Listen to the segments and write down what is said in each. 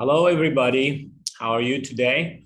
Hello, everybody. How are you today?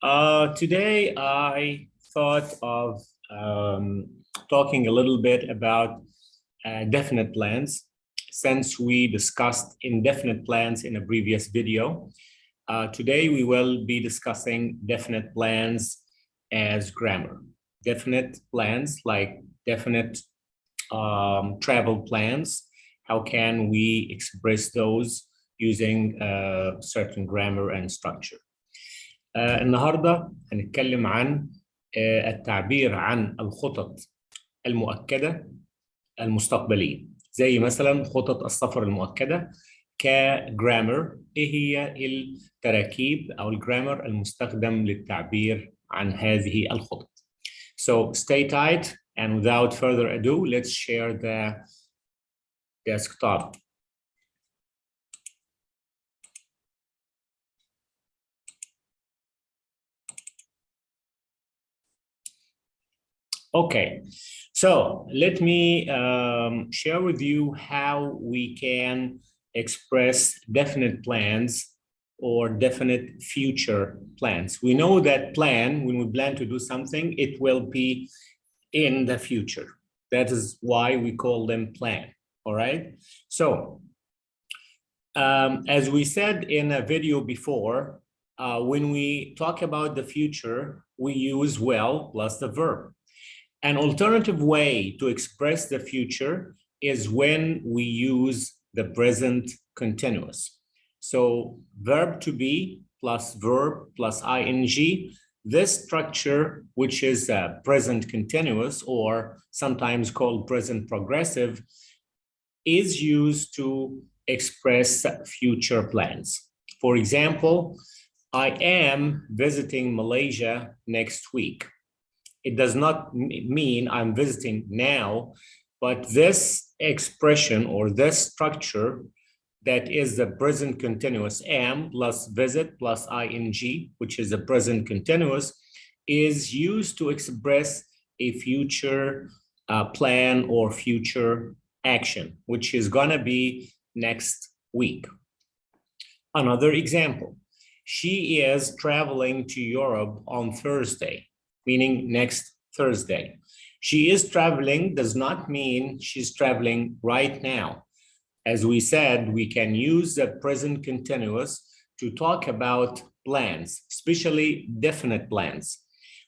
Today, I thought of talking a little bit about definite plans, since we discussed indefinite plans in a previous video. Today, we will be discussing definite plans as grammar. Definite plans like definite travel plans. How can we express those using certain grammar and structure. النهارده هنتكلم عن التعبير عن الخطط المؤكدة المستقبلية، زي مثلا خطط السفر المؤكدة كجرامر. ايه هي التراكيب او الجرامر المستخدم للتعبير عن هذه الخطط. So stay tight, and without further ado, let's share the desktop. Okay, so let me share with you how we can express definite plans or definite future plans. We know that plan, when we plan to do something, it will be in the future. That is why we call them plan, all right? So, as we said in a video before, when we talk about the future, we use will plus the verb. An alternative way to express the future is when we use the present continuous. So verb to be plus verb plus ing, this structure, which is present continuous or sometimes called present progressive, is used to express future plans. For example, I am visiting Malaysia next week. It does not mean I'm visiting now, but this expression or this structure that is the present continuous, am plus visit plus ing, which is the present continuous, is used to express a future plan or future action, which is gonna be next week. Another example, she is traveling to Europe on Thursday, meaning next Thursday. She is traveling does not mean she's traveling right now. As we said, we can use the present continuous to talk about plans, especially definite plans.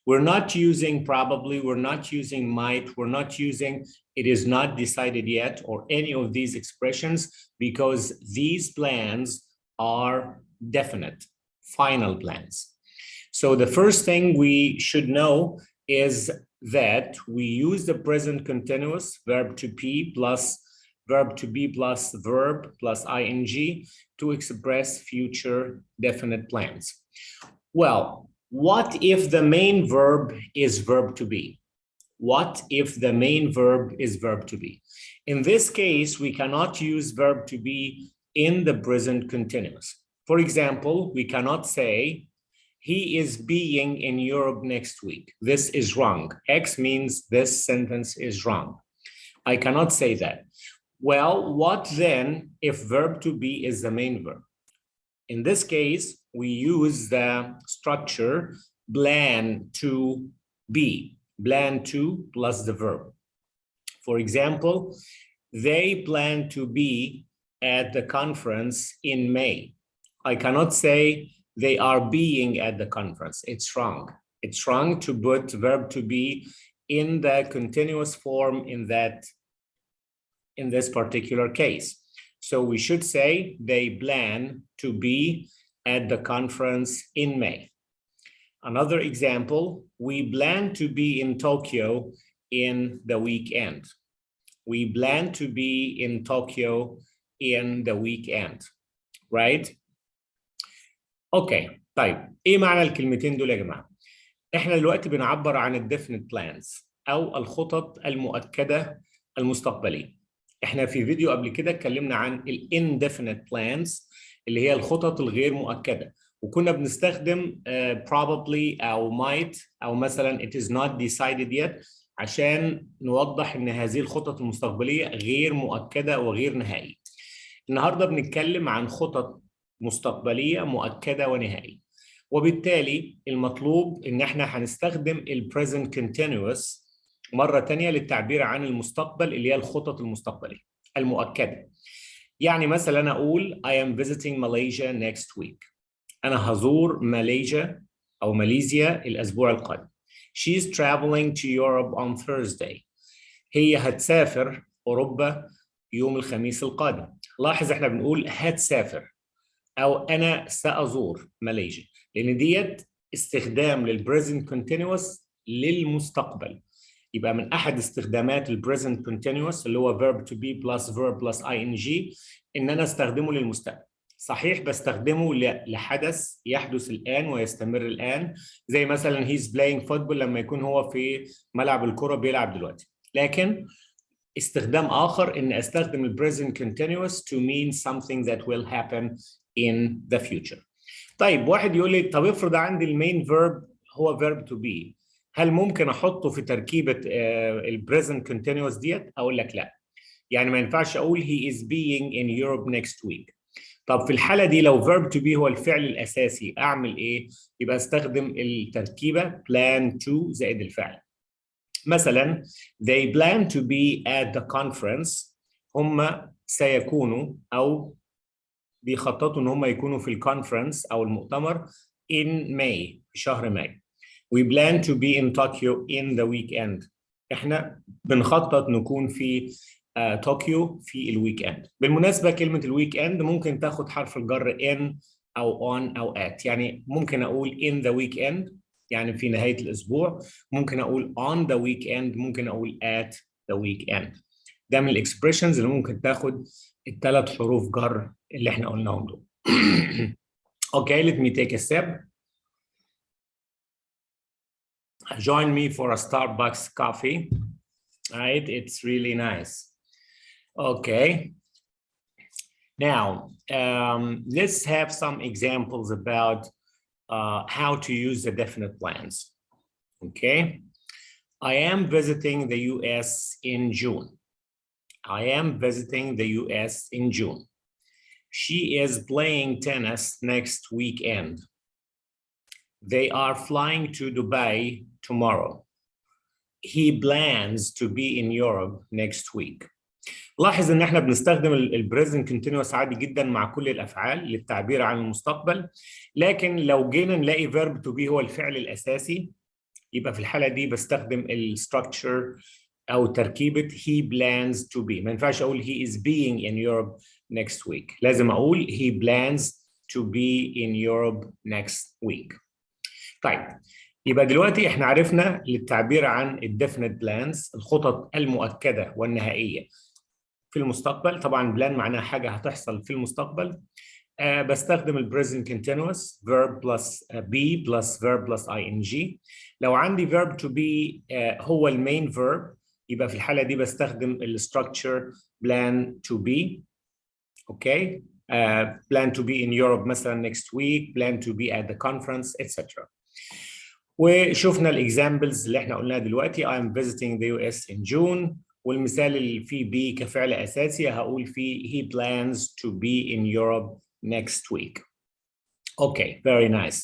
We're not using probably, we're not using might, we're not using it is not decided yet or any of these expressions, because these plans are definite, final plans. So the first thing we should know is that we use the present continuous, verb to be plus verb plus ing to express future definite plans. Well, what if the main verb is verb to be? What if the main verb is verb to be? In this case, we cannot use verb to be in the present continuous. For example, we cannot say, he is being in Europe next week. This is wrong. X means this sentence is wrong. I cannot say that. Well, what then if verb to be is the main verb? In this case, we use the structure plan to be. Plan to plus the verb. For example, they plan to be at the conference in May. I cannot say they are being at the conference. It's wrong. It's wrong to put verb to be in the continuous form in this particular case. So we should say they plan to be at the conference in May. Another example, we plan to be in Tokyo in the weekend. We plan to be in Tokyo in the weekend, right? اوكي طيب ايه معنى الكلمتين دول يا جماعه؟ احنا دلوقتي بنعبر عن الديفينيت بلانز او الخطط المؤكده المستقبليه. احنا في فيديو قبل كده اتكلمنا عن الانديفينيت بلانز اللي هي الخطط الغير مؤكده، وكنا بنستخدم probably او might او مثلا it is not decided yet عشان نوضح ان هذه الخطط المستقبليه غير مؤكده وغير نهائيه. النهارده بنتكلم عن خطط مستقبلية، مؤكدة، ونهائية. وبالتالي المطلوب إن احنا هنستخدم ال present continuous مرة تانية للتعبير عن المستقبل اللي هي الخطط المستقبلية المؤكدة. يعني مثلا أقول I am visiting Malaysia next week. أنا هزور ماليزيا الأسبوع القادم. She's traveling to Europe on Thursday. هي هتسافر أوروبا يوم الخميس القادم. لاحظ احنا بنقول هتسافر أو أنا سأزور ماليزيا، لأن ديت استخدام للبريزنت كونتينوس للمستقبل. يبقى من أحد استخدامات البريزنت كونتينوس اللي هو verb to be plus verb plus ing إن أنا استخدمه للمستقبل. صحيح بستخدمه لحدث يحدث الآن ويستمر الآن، زي مثلا he's playing football لما يكون هو في ملعب الكرة بيلعب دلوقتي. لكن استخدام آخر إن أستخدم ال present continuous to mean something that will happen in the future. طيب واحد يقول لي طب افرض عندي المين verb هو verb to be، هل ممكن أحطه في تركيبة ال present continuous ديت؟ أقول لك لا. يعني ما ينفعش أقول he is being in Europe next week. طب في الحالة دي لو verb to be هو الفعل الأساسي أعمل إيه؟ يبقى أستخدم التركيبة plan to زائد الفعل. مثلا they plan to be at the conference. هم سيكونوا أو بيخططوا إن هم يكونوا في الكونفرنس أو المؤتمر in May في شهر مايو. We plan to be in Tokyo in the weekend. إحنا بنخطط نكون في طوكيو في الويك اند. بالمناسبة كلمة الويك اند ممكن تاخد حرف الجر in أو on أو at. يعني ممكن أقول in the weekend يعني في نهاية الأسبوع، ممكن أقول on the weekend، ممكن أقول at the weekend. ده من الإكسبريشنز اللي ممكن تاخد الثلاث حروف جر اللي إحنا قلناهم دول. Okay, let me take a step. Join me for a Starbucks coffee. Right, it's really nice. Okay. Now, let's have some examples about how to use the definite plans. Okay. I am visiting the US in June. I am visiting the US in June. She is playing tennis next weekend. They are flying to Dubai tomorrow. He plans to be in Europe next week. لاحظ ان احنا بنستخدم البريزنت كونتينوس عادي جدا مع كل الافعال للتعبير عن المستقبل، لكن لو جينا نلاقي verb to be هو الفعل الاساسي يبقى في الحاله دي بستخدم الستراكشر او تركيبه he plans to be. ما ينفعش اقول he is being in Europe next week، لازم اقول he plans to be in Europe next week. طيب يبقى دلوقتي احنا عرفنا للتعبير عن الديفينيت بلانز الخطط المؤكده والنهائيه في المستقبل. طبعا بلان معناها حاجه هتحصل في المستقبل. بستخدم البريزنت كونتينوس verb plus be plus verb plus ing. لو عندي verb to be هو المين verb يبقى في الحاله دي بستخدم الستراكشر plan to be. اوكي. plan to be in Europe مثلا next week, plan to be at the conference, etc. وشفنا الاكزامبلز اللي احنا قلناها دلوقتي. I am visiting the US in June. والمثال اللي فيه be كفعل أساسي هقول فيه he plans to be in Europe next week. Okay, very nice.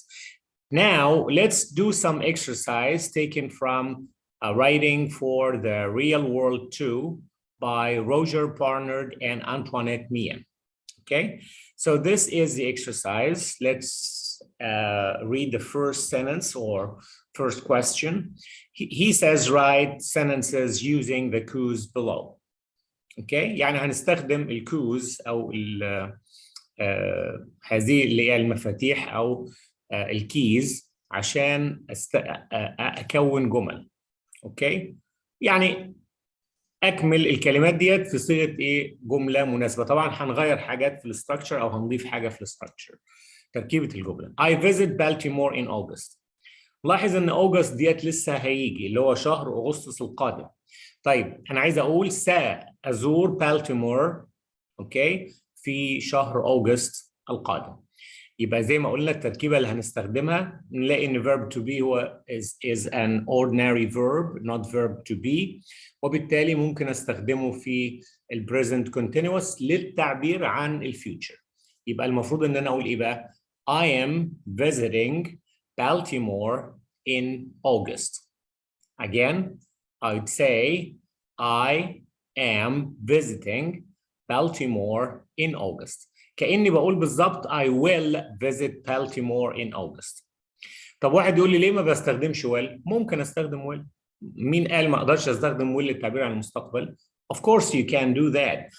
Now let's do some exercise taken from a writing for the Real World 2 by Roger Barnard and Antoinette Meehan. Okay, so this is the exercise. Let's read the first sentence or first question. He says write sentences using the cues below. Okay, يعني هنستخدم الكوز أو هذه اللي هي المفاتيح أو الكيز عشان أكون جمل. Okay، يعني أكمل الكلمات ديت في صيغة إيه؟ جملة مناسبة. طبعا هنغير حاجات في الاستراكشر أو هنضيف حاجة في الاستراكشر. تركيبة الجملة. I visit Baltimore in August. لاحظ ان اوغست ديت لسه هيجي اللي هو شهر اغسطس القادم. طيب انا عايز اقول سأزور بالتيمور اوكي في شهر اوغست القادم. يبقى زي ما قلنا التركيبه اللي هنستخدمها نلاقي ان verb to be هو is an ordinary verb not verb to be، وبالتالي ممكن استخدمه في البريزنت continuous للتعبير عن الفيوتشر. يبقى المفروض ان انا اقول ايه بقى؟ I am visiting Baltimore in August. Again, I would say I am visiting Baltimore in August. كأني بقول بالظبط I will visit Baltimore in August. طب واحد يقول لي ليه ما بستخدمش will؟ ممكن استخدم will. مين قال ما اقدرش استخدم will للتعبير عن المستقبل؟ Of course you can do that.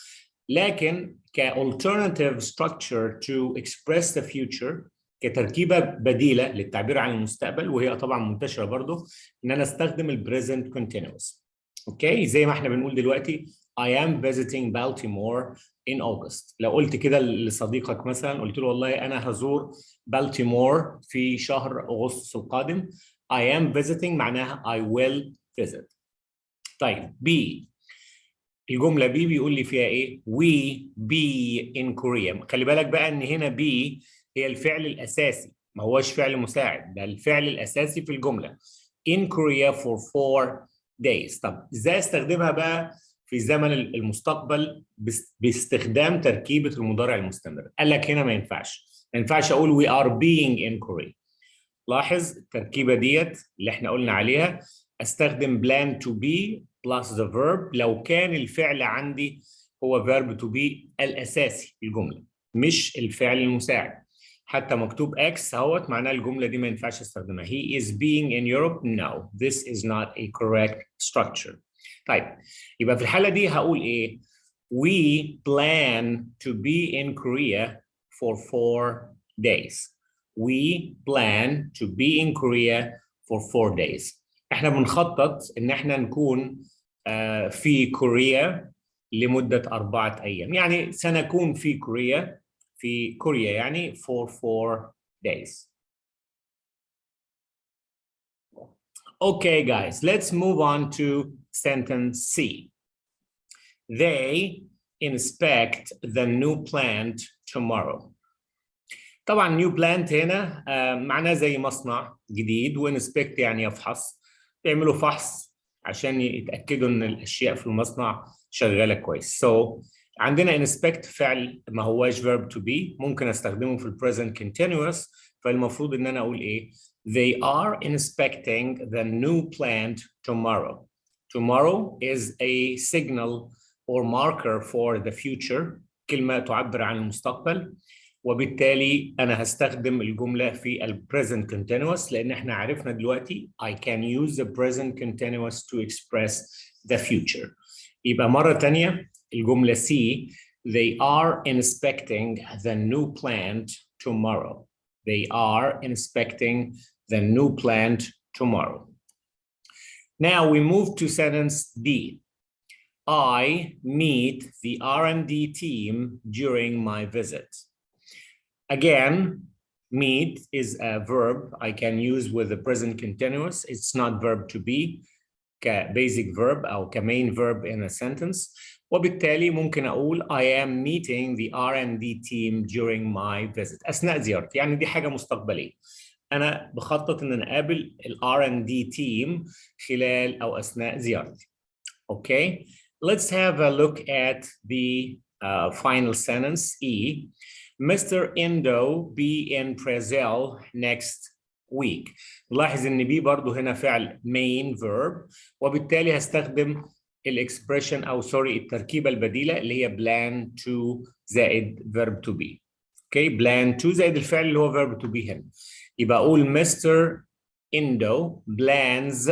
لكن كalternative structure to express the future، كتركيبه بديله للتعبير عن المستقبل، وهي طبعا منتشره برضو، ان انا استخدم البريزنت continuous. اوكي، زي ما احنا بنقول دلوقتي I am visiting Baltimore in August. لو قلت كده لصديقك مثلا، قلت له والله انا هزور بالتيمور في شهر اغسطس القادم، I am visiting معناها I will visit. طيب B، الجمله B بيقول لي فيها ايه؟ We be in Korea. خلي بالك بقى ان هنا be هي الفعل الاساسي، ما هوش فعل مساعد، ده الفعل الاساسي في الجمله. In Korea for 4 days. طب ازاي استخدمها بقى في زمن المستقبل باستخدام تركيبه المضارع المستمر؟ قال لك هنا ما ينفعش اقول we are being in Korea. لاحظ التركيبه ديت اللي احنا قلنا عليها، استخدم plan to be plus the verb لو كان الفعل عندي هو verb to be الاساسي في الجمله، مش الفعل المساعد. حتى مكتوب X اهوت، معناه الجمله دي ما ينفعش استخدمها. He is being in Europe. No, this is not a correct structure. طيب يبقى في الحاله دي هقول ايه؟ We plan to be in Korea for 4 days. We plan to be in Korea for 4 days. احنا بنخطط ان احنا نكون في كوريا لمدة 4 أيام، يعني سنكون في كوريا يعني for 4 days. Okay guys, let's move on to sentence C. They inspect the new plant tomorrow. طبعا new plant هنا معناه زي مصنع جديد، وانسبكت يعني يفحص، يعملوا فحص عشان يتأكدوا ان الاشياء في المصنع شغالة كويس. So عندنا inspect فعل ما هواش verb to be، ممكن استخدمه في present continuous، فالمفروض ان انا اقول ايه؟ They are inspecting the new plant tomorrow. Tomorrow is a signal or marker for the future، كلمة تعبر عن المستقبل، وبالتالي أنا هستخدم الجملة في ال present continuous، لأن احنا عرفنا دلوقتي I can use the present continuous to express the future. يبقى مرة تانية الجملة C، they are inspecting the new plant tomorrow. They are inspecting the new plant tomorrow. Now we move to sentence D. I meet the R&D team during my visit. Again, meet is a verb I can use with the present continuous. It's not verb to be, basic verb أو main verb in a sentence. وبالتالي ممكن أقول I am meeting the R&D team during my visit. أثناء زيارتي، يعني دي حاجة مستقبلية. أنا بخطط إن أنا أقابل ال R&D team خلال أو أثناء زيارتي. Okay, let's have a look at the final sentence E. Mr. Indo be in Brazil next week. نلاحظ ان بي برضو هنا فعل main verb، وبالتالي هستخدم الاكسبريشن او سوري التركيبه البديله اللي هي plan to زائد verb to be. اوكي، plan to زائد الفعل اللي هو verb to be هنا. يبقى اقول Mr. Indo plans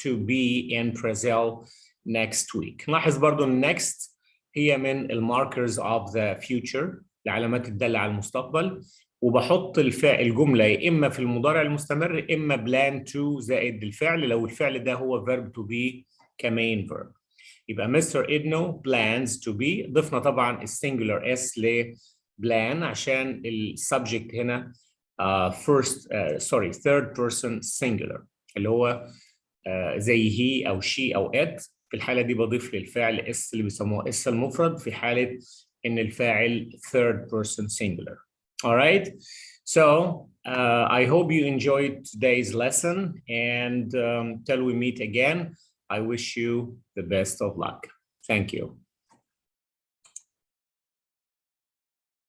to be in Brazil next week. نلاحظ برضو next هي من الماركرز of the future، العلامات الدالة على المستقبل، وبحط الجملة يا إما في المضارع المستمر إما plan to زائد الفعل لو الفعل ده هو verb to be كmain verb. يبقى Mr. Idno plans to be، ضفنا طبعا السنجولار S ل plan عشان السبجكت هنا third person singular اللي هو زي he أو she أو it. في الحالة دي بضيف للفعل S اللي بيسموه S المفرد في حالة إن الفاعل third person singular. All right. So I hope you enjoyed today's lesson, and till we meet again, I wish you the best of luck. Thank you.